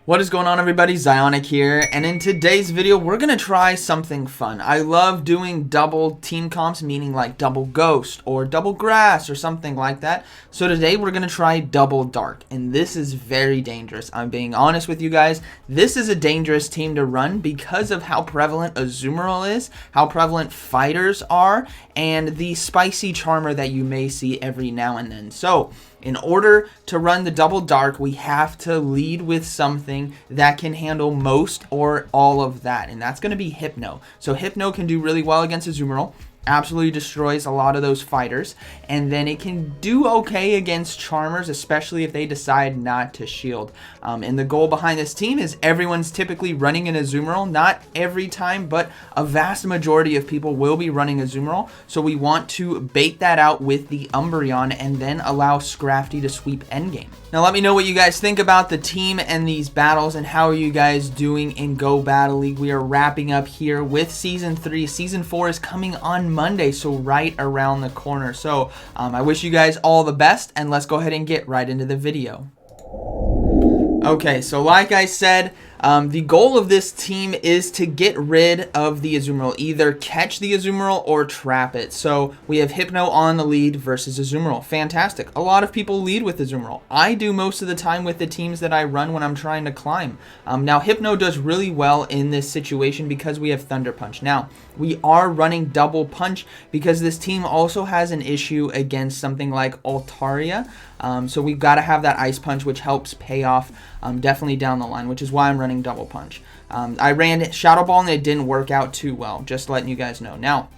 What is going on, everybody? ZyoniK here, and in today's video we're gonna try something fun. I love doing double team comps, meaning like double ghost or double grass or something like that. So today we're gonna try double dark, and this is very dangerous. I'm being honest with you guys. This is a dangerous team to run because of how prevalent Azumarill is, how prevalent fighters are, and the spicy charmer that you may see every now and then. So in order to run the double dark, we have to lead with something that can handle most or all of that, and that's going to be Hypno. So Hypno can do really well against Azumarill, absolutely destroys a lot of those fighters, and then it can do okay against Charmers, especially if they decide not to shield. And the goal behind this team is everyone's typically running an Azumarill, not every time, but a vast majority of people will be running Azumarill, so we want to bait that out with the Umbreon and then allow Scrafty to sweep endgame. Now let me know what you guys think about the team and these battles, and how are you guys doing in Go Battle League. We are wrapping up here with Season 3. Season 4 is coming on Monday, so right around the corner. So I wish you guys all the best, and let's go ahead and get right into the video. Okay, so like I said, the goal of this team is to get rid of the Azumarill, either catch the Azumarill or trap it. So we have Hypno on the lead versus Azumarill. Fantastic. A lot of people lead with Azumarill. I do most of the time with the teams that I run when I'm trying to climb. Now Hypno does really well in this situation because we have Thunder Punch. Now we are running double punch because this team also has an issue against something like Altaria. So we've got to have that Ice Punch, which helps pay off definitely down the line, which is why I'm running double punch. I ran Shadow Ball and it didn't work out too well, just letting you guys know. Now,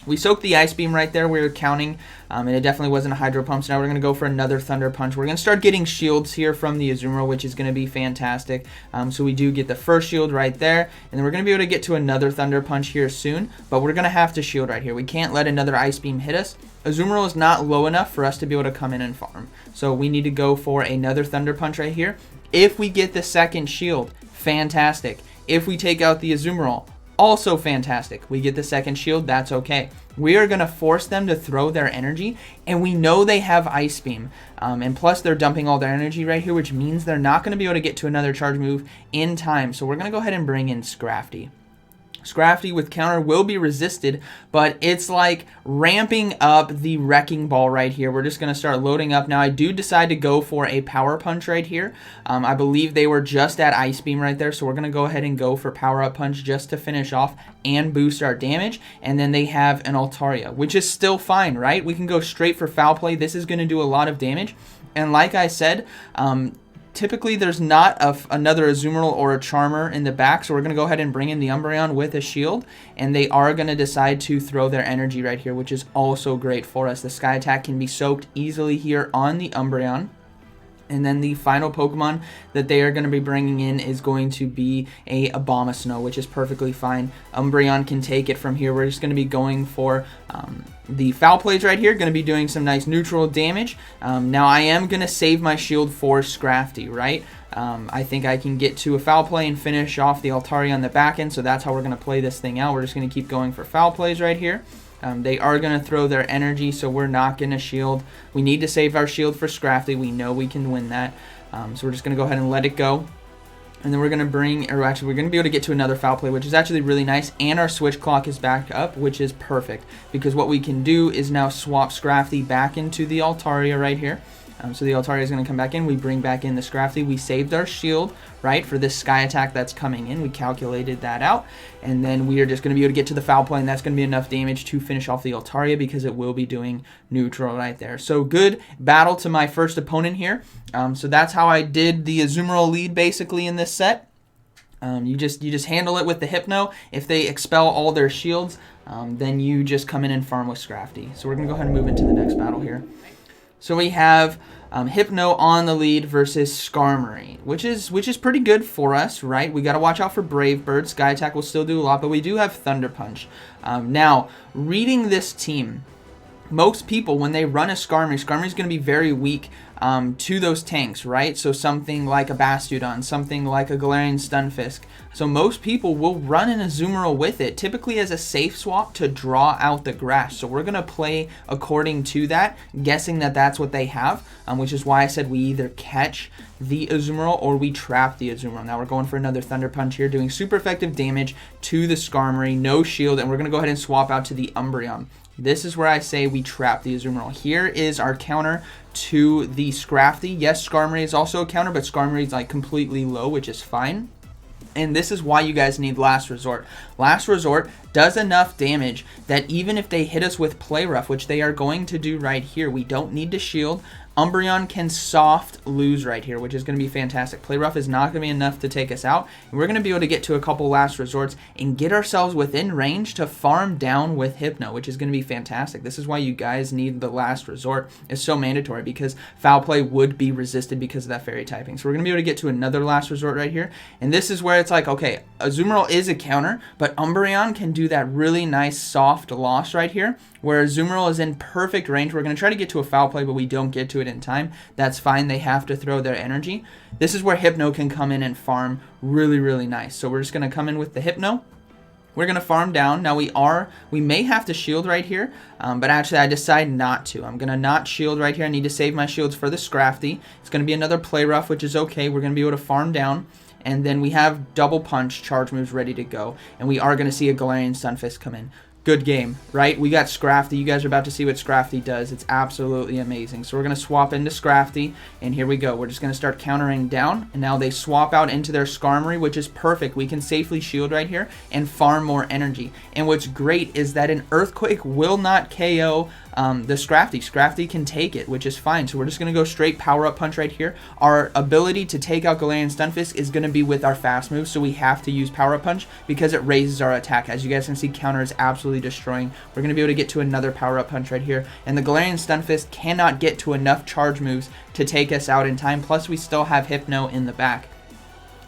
we soaked the Ice Beam right there, we were counting, and it definitely wasn't a Hydro Pump, so now we're going to go for another Thunder Punch. We're going to start getting shields here from the Azumarill, which is going to be fantastic. So we do get the first shield right there, and then we're going to be able to get to another Thunder Punch here soon, but we're going to have to shield right here. We can't let another Ice Beam hit us. Azumarill is not low enough for us to be able to come in and farm, so we need to go for another Thunder Punch right here. If we get the second shield, fantastic. If we take out the Azumarill, also fantastic. We get the second shield, that's okay. We are going to force them to throw their energy, and we know they have Ice Beam. And plus they're dumping all their energy right here, which means they're not going to be able to get to another charge move in time. So we're going to go ahead and bring in Scrafty. Scrafty with counter will be resisted, but it's like ramping up the Wrecking Ball right here. We're just going to start loading up. Now, I do decide to go for a Power Punch right here. I believe they were just at Ice Beam right there, so we're going to go ahead and go for Power Up Punch just to finish off and boost our damage. And then they have an Altaria, which is still fine, right? We can go straight for Foul Play. This is going to do a lot of damage. And like I said, typically there's not another Azumarill or a Charmer in the back, so we're going to go ahead and bring in the Umbreon with a shield, and they are going to decide to throw their energy right here, which is also great for us. The Sky Attack can be soaked easily here on the Umbreon. And then the final Pokemon that they are going to be bringing in is going to be a Abomasnow, which is perfectly fine. Umbreon can take it from here. We're just going to be going for the Foul Plays right here. Going to be doing some nice neutral damage. Now I am going to save my shield for Scrafty, right? I think I can get to a Foul Play and finish off the Altaria on the back end, so that's how we're going to play this thing out. We're just going to keep going for Foul Plays right here. They are going to throw their energy, so we're not going to shield. We need to save our shield for Scrafty. We know we can win that. So we're just going to go ahead and let it go. And then we're going to we're going to be able to get to another Foul Play, which is actually really nice. And our switch clock is back up, which is perfect, because what we can do is now swap Scrafty back into the Altaria right here. So the Altaria is going to come back in. We bring back in the Scrafty. We saved our shield, right, for this Sky Attack that's coming in. We calculated that out. And then we are just going to be able to get to the Foul Play, and that's going to be enough damage to finish off the Altaria because it will be doing neutral right there. So good battle to my first opponent here. So that's how I did the Azumarill lead basically in this set. You just handle it with the Hypno. If they expel all their shields, then you just come in and farm with Scrafty. So we're going to go ahead and move into the next battle here. So we have Hypno on the lead versus Skarmory, which is pretty good for us, right? We got to watch out for Brave Bird. Sky Attack will still do a lot, but we do have Thunder Punch. Now, reading this team, most people, when they run a Skarmory, Skarmory is going to be very weak to those tanks, right? So something like a Bastiodon, something like a Galarian Stunfisk. So most people will run an Azumarill with it, typically as a safe swap to draw out the grass. So we're going to play according to that, guessing that that's what they have, which is why I said we either catch the Azumarill or we trap the Azumarill. Now we're going for another Thunder Punch here, doing super effective damage to the Skarmory, no shield, and we're going to go ahead and swap out to the Umbreon. This is where I say we trap the Azumarill. Here is our counter to the Scrafty. Yes, Skarmory is also a counter, but Skarmory is like completely low, which is fine. And this is why you guys need Last Resort. Last Resort does enough damage that even if they hit us with Play Rough, which they are going to do right here, we don't need to shield. Umbreon can soft lose right here, which is going to be fantastic. Play Rough is not going to be enough to take us out. And we're going to be able to get to a couple Last Resorts and get ourselves within range to farm down with Hypno, which is going to be fantastic. This is why you guys need the Last Resort. It's so mandatory because Foul Play would be resisted because of that Fairy typing. So we're going to be able to get to another Last Resort right here. And this is where it's like, okay, Azumarill is a counter, but Umbreon can do that really nice soft loss right here, where Azumarill is in perfect range. We're going to try to get to a Foul Play, but we don't get to it in time. That's fine. They have to throw their energy. This is where Hypno can come in and farm really, really nice. So we're just going to come in with the Hypno. We're going to farm down. Now we may have to shield right here, but actually I decide not to. I'm going to not shield right here. I need to save my shields for the Scrafty. It's going to be another Play Rough, which is okay. We're going to be able to farm down. And then we have Double Punch charge moves ready to go. And we are going to see a Galarian Stunfisk come in. Good game, right? We got Scrafty. You guys are about to see what Scrafty does. It's absolutely amazing. So we're going to swap into Scrafty, and here we go. We're just going to start countering down, and now they swap out into their Skarmory, which is perfect. We can safely shield right here and farm more energy. And what's great is that an Earthquake will not KO the Scrafty. Scrafty can take it, which is fine. So we're just going to go straight Power Up Punch right here. Our ability to take out Galarian Stunfisk is going to be with our fast move, so we have to use Power Up Punch because it raises our attack. As you guys can see, counter is absolutely destroying. We're going to be able to get to another Power Up Punch right here, and the Galarian Stunfisk cannot get to enough charge moves to take us out in time, plus we still have Hypno in the back.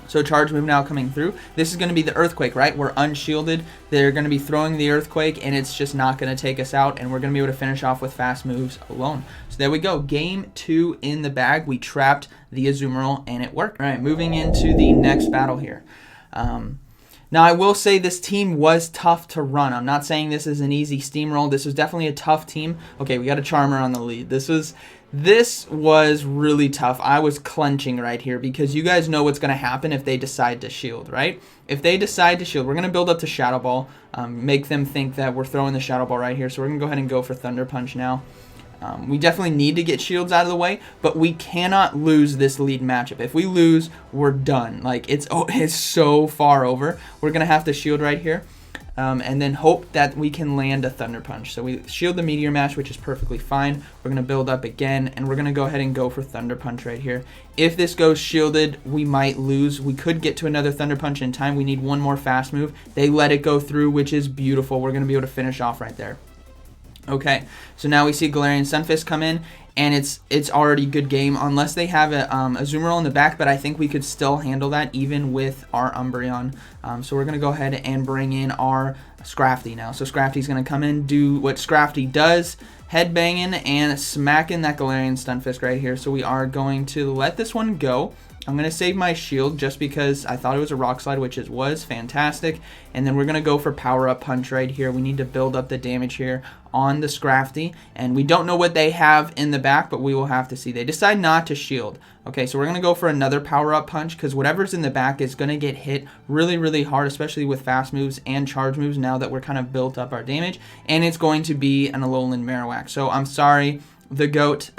So charge move now coming through. This is going to be the Earthquake, right? We're unshielded. They're going to be throwing the Earthquake, and it's just not going to take us out, and we're going to be able to finish off with fast moves alone. So there we go. Game 2 in the bag. We trapped the Azumarill, and it worked. All right, moving into the next battle here. Now, I will say this team was tough to run. I'm not saying this is an easy steamroll. This was definitely a tough team. Okay, we got a Charmer on the lead. This was really tough. I was clenching right here because you guys know what's going to happen if they decide to shield, right? If they decide to shield, we're going to build up to Shadow Ball, make them think that we're throwing the Shadow Ball right here. So we're going to go ahead and go for Thunder Punch now. We definitely need to get shields out of the way, but we cannot lose this lead matchup. If we lose, we're done. Like, it's so far over. We're going to have to shield right here. And then hope that we can land a Thunder Punch. So we shield the Meteor Mash, which is perfectly fine. We're going to build up again, and we're going to go ahead and go for Thunder Punch right here. If this goes shielded, we might lose. We could get to another Thunder Punch in time. We need one more fast move. They let it go through, which is beautiful. We're going to be able to finish off right there. Okay, so now we see Galarian Stunfisk come in, and it's already good game, unless they have a Azumarill in the back, but I think we could still handle that even with our Umbreon. So we're going to go ahead and bring in our Scrafty now. So Scrafty's going to come in, do what Scrafty does, headbanging and smacking that Galarian Stunfisk right here. So we are going to let this one go. I'm going to save my shield just because I thought it was a Rock Slide, which it was fantastic. And then we're going to go for Power Up Punch right here. We need to build up the damage here on the Scrafty. And we don't know what they have in the back, but we will have to see. They decide not to shield. Okay, so we're going to go for another Power Up Punch because whatever's in the back is going to get hit really, really hard, especially with fast moves and charge moves now that we're kind of built up our damage. And it's going to be an Alolan Marowak. So I'm sorry, the GOAT,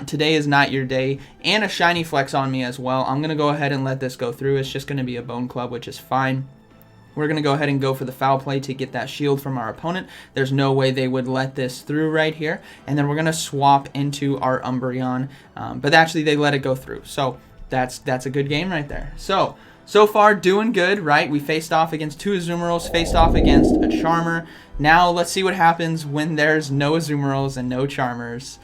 today is not your day, and a Shiny Flex on me as well. I'm going to go ahead and let this go through. It's just going to be a Bone Club, which is fine. We're going to go ahead and go for the Foul Play to get that shield from our opponent. There's no way they would let this through right here. And then we're going to swap into our Umbreon, but actually they let it go through. So that's a good game right there. So far, doing good, right? We faced off against 2 Azumarills, faced off against a Charmer. Now, let's see what happens when there's no Azumarills and no Charmers.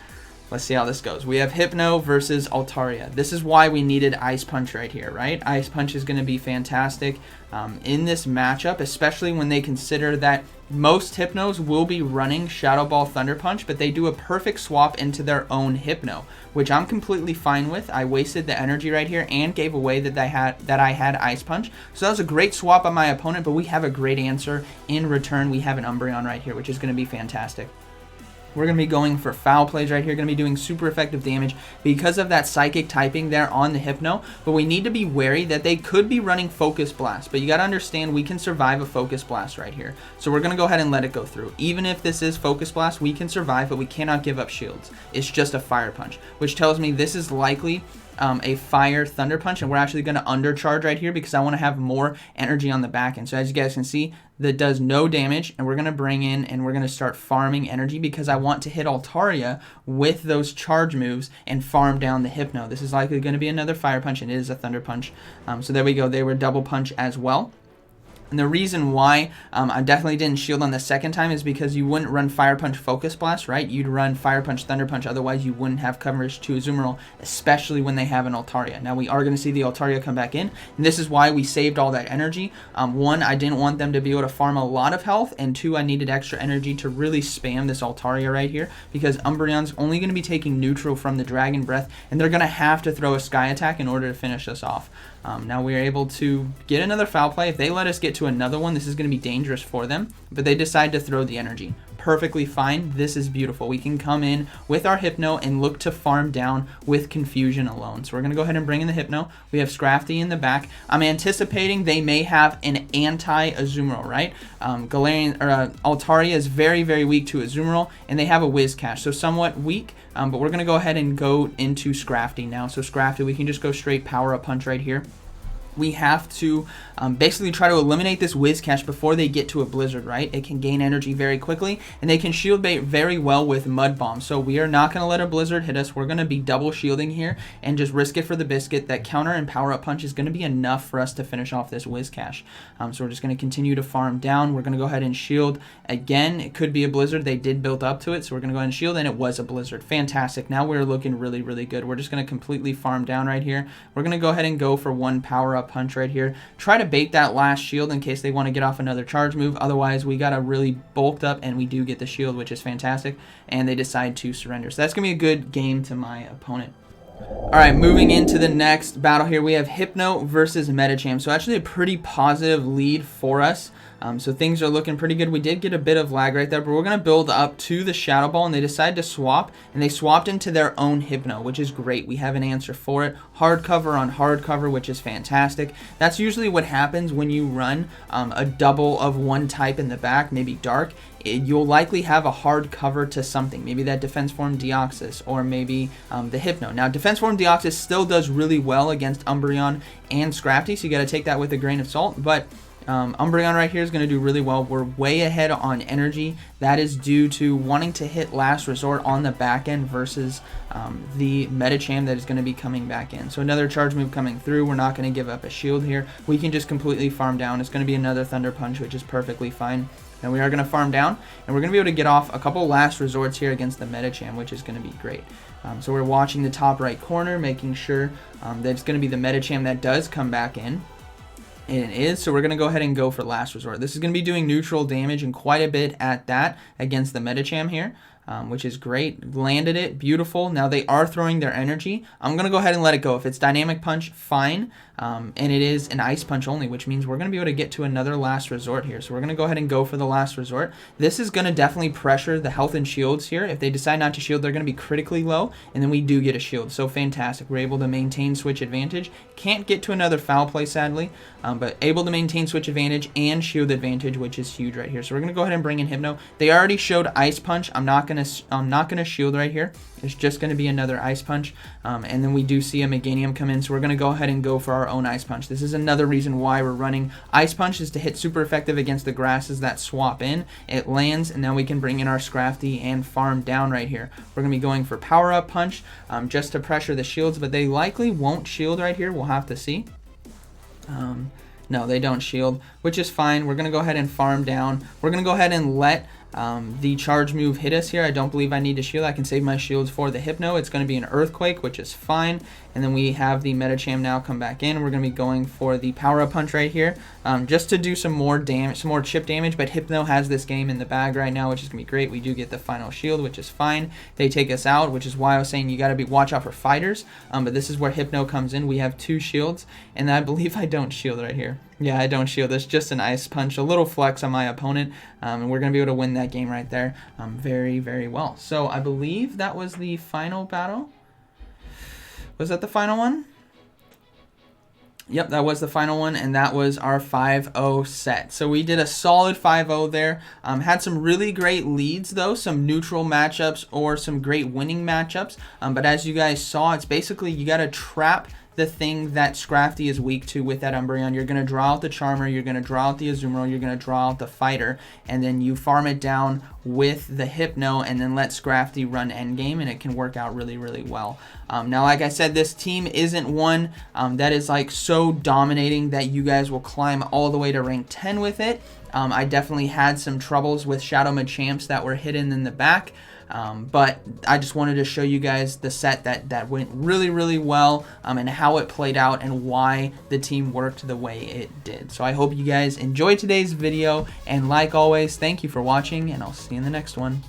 Let's see how this goes. We have Hypno versus Altaria. This is why we needed Ice Punch right here, right? Ice Punch is going to be fantastic in this matchup, especially when they consider that most Hypnos will be running Shadow Ball Thunder Punch, but they do a perfect swap into their own Hypno, which I'm completely fine with. I wasted the energy right here and gave away that I had Ice Punch. So that was a great swap on my opponent, but we have a great answer in return. We have an Umbreon right here, which is going to be fantastic. We're going to be going for foul plays right here, going to be doing super effective damage because of that psychic typing there on the Hypno, but we need to be wary that they could be running Focus Blast, but you got to understand we can survive a Focus Blast right here. So we're going to go ahead and let it go through. Even if this is Focus Blast, we can survive, but we cannot give up shields. It's just a Fire Punch, which tells me this is likely a Fire Thunder Punch, and we're actually going to undercharge right here because I want to have more energy on the back end. So as you guys can see, that does no damage, and we're going to bring in and we're going to start farming energy because I want to hit Altaria with those charge moves and farm down the Hypno. This is likely going to be another Fire Punch, and it is a Thunder Punch. So there we go. They were double punch as well. And the reason why I definitely didn't shield on the second time is because you wouldn't run Fire Punch Focus Blast, right? You'd run Fire Punch Thunder Punch, otherwise you wouldn't have coverage to Azumarill, especially when they have an Altaria. Now we are going to see the Altaria come back in, and this is why we saved all that energy. One, I didn't want them to be able to farm a lot of health, and two, I needed extra energy to really spam this Altaria right here, because Umbreon's only going to be taking neutral from the Dragon Breath, and they're going to have to throw a Sky Attack in order to finish us off. Now we are able to get another foul play. If they let us get to another one, this is going to be dangerous for them, but they decide to throw the energy. Perfectly fine. This is beautiful. We can come in with our Hypno and look to farm down with Confusion alone. So we're going to go ahead and bring in the Hypno. We have Scrafty in the back. I'm anticipating they may have an anti-Azumarill, right? Altaria is very, very weak to Azumarill, and they have a Whiscash, so somewhat weak. But we're going to go ahead and go into Scrafty now. So Scrafty, we can just go straight Power Up Punch right here. We have to basically try to eliminate this Whiscash before they get to a Blizzard, right? It can gain energy very quickly, and they can shield bait very well with Mud Bomb. So we are not going to let a Blizzard hit us. We're going to be double shielding here and just risk it for the biscuit. That counter and Power Up Punch is going to be enough for us to finish off this Whiscash. So we're just going to continue to farm down. We're going to go ahead and shield again. It could be a Blizzard. They did build up to it, so we're going to go ahead and shield, and it was a Blizzard. Fantastic. Now we're looking really, really good. We're just going to completely farm down right here. We're going to go ahead and go for one Power Up Punch right here. Try to bait that last shield in case they want to get off another charge move. Otherwise, we got a really bulked up, and we do get the shield, which is fantastic, and they decide to surrender. So that's going to be a good game to my opponent. Alright, moving into the next battle here, we have Hypno versus Medicham. So actually a pretty positive lead for us. So things are looking pretty good. We did get a bit of lag right there, but we're going to build up to the Shadow Ball, and they decide to swap, and they swapped into their own Hypno, which is great. We have an answer for it. Hard cover on hard cover, which is fantastic. That's usually what happens when you run a double of one type in the back, maybe Dark. You'll likely have a hard cover to something, maybe that Defense Form Deoxys, or maybe the Hypno. Now, Defense Form Deoxys still does really well against Umbreon and Scrafty, so you got to take that with a grain of salt, but Umbreon right here is going to do really well. We're way ahead on energy. That is due to wanting to hit Last Resort on the back end versus the Medicham that is going to be coming back in. So another charge move coming through. We're not going to give up a shield here. We can just completely farm down. It's going to be another Thunder Punch, which is perfectly fine. Now we are going to farm down, and we're going to be able to get off a couple Last Resorts here against the Medicham, which is going to be great. So we're watching the top right corner, making sure that it's going to be the Medicham that does come back in. And it is, so we're going to go ahead and go for Last Resort. This is going to be doing neutral damage and quite a bit at that against the Medicham here, which is great. Landed it, beautiful. Now they are throwing their energy. I'm going to go ahead and let it go. If it's Dynamic Punch, fine. And it is an Ice Punch only, which means we're going to be able to get to another Last Resort here. So we're going to go ahead and go for the Last Resort. This is going to definitely pressure the health and shields here. If they decide not to shield, they're going to be critically low, and then we do get a shield. So fantastic. We're able to maintain switch advantage. Can't get to another foul play, sadly, but able to maintain switch advantage and shield advantage, which is huge right here. So we're going to go ahead and bring in Hypno. They already showed Ice Punch. I'm not going to shield right here. It's just going to be another Ice Punch, and then we do see a Meganium come in, so we're going to go ahead and go for our own Ice Punch. This is another reason why we're running Ice Punch, is to hit super effective against the grasses that swap in. It lands, and now we can bring in our Scrafty and farm down right here. We're going to be going for Power Up Punch just to pressure the shields, but they likely won't shield right here. We'll have to see. No, they don't shield, which is fine. We're going to go ahead and farm down. We're going to go ahead and let The charge move hit us here. I don't believe I need to shield. I can save my shields for the Hypno. It's going to be an Earthquake, which is fine. And then we have the Medicham now come back in. We're going to be going for the Power Up Punch right here, just to do some more damage, some more chip damage. But Hypno has this game in the bag right now, which is going to be great. We do get the final shield, which is fine. They take us out, which is why I was saying you got to watch out for fighters. But this is where Hypno comes in. We have 2 shields, and I believe I don't shield right here. Yeah, I don't shield. It's just an Ice Punch, a little flex on my opponent, and we're going to be able to win that game right there very, very well. So I believe that was the final battle. Was that the final one? Yep, that was the final one, and that was our 5-0 set. So we did a solid 5-0 there. Had some really great leads, though, some neutral matchups or some great winning matchups. But as you guys saw, it's basically you got to trap the thing that Scrafty is weak to with that Umbreon. You're going to draw out the Charmer, you're going to draw out the Azumarill, you're going to draw out the Fighter, and then you farm it down with the Hypno and then let Scrafty run endgame, and it can work out really, really well. Now, like I said, this team isn't one that is like so dominating that you guys will climb all the way to rank 10 with it. I definitely had some troubles with Shadow Machamps that were hidden in the back. But I just wanted to show you guys the set that went really, really well, and how it played out and why the team worked the way it did. So I hope you guys enjoyed today's video, and like always, thank you for watching, and I'll see you in the next one.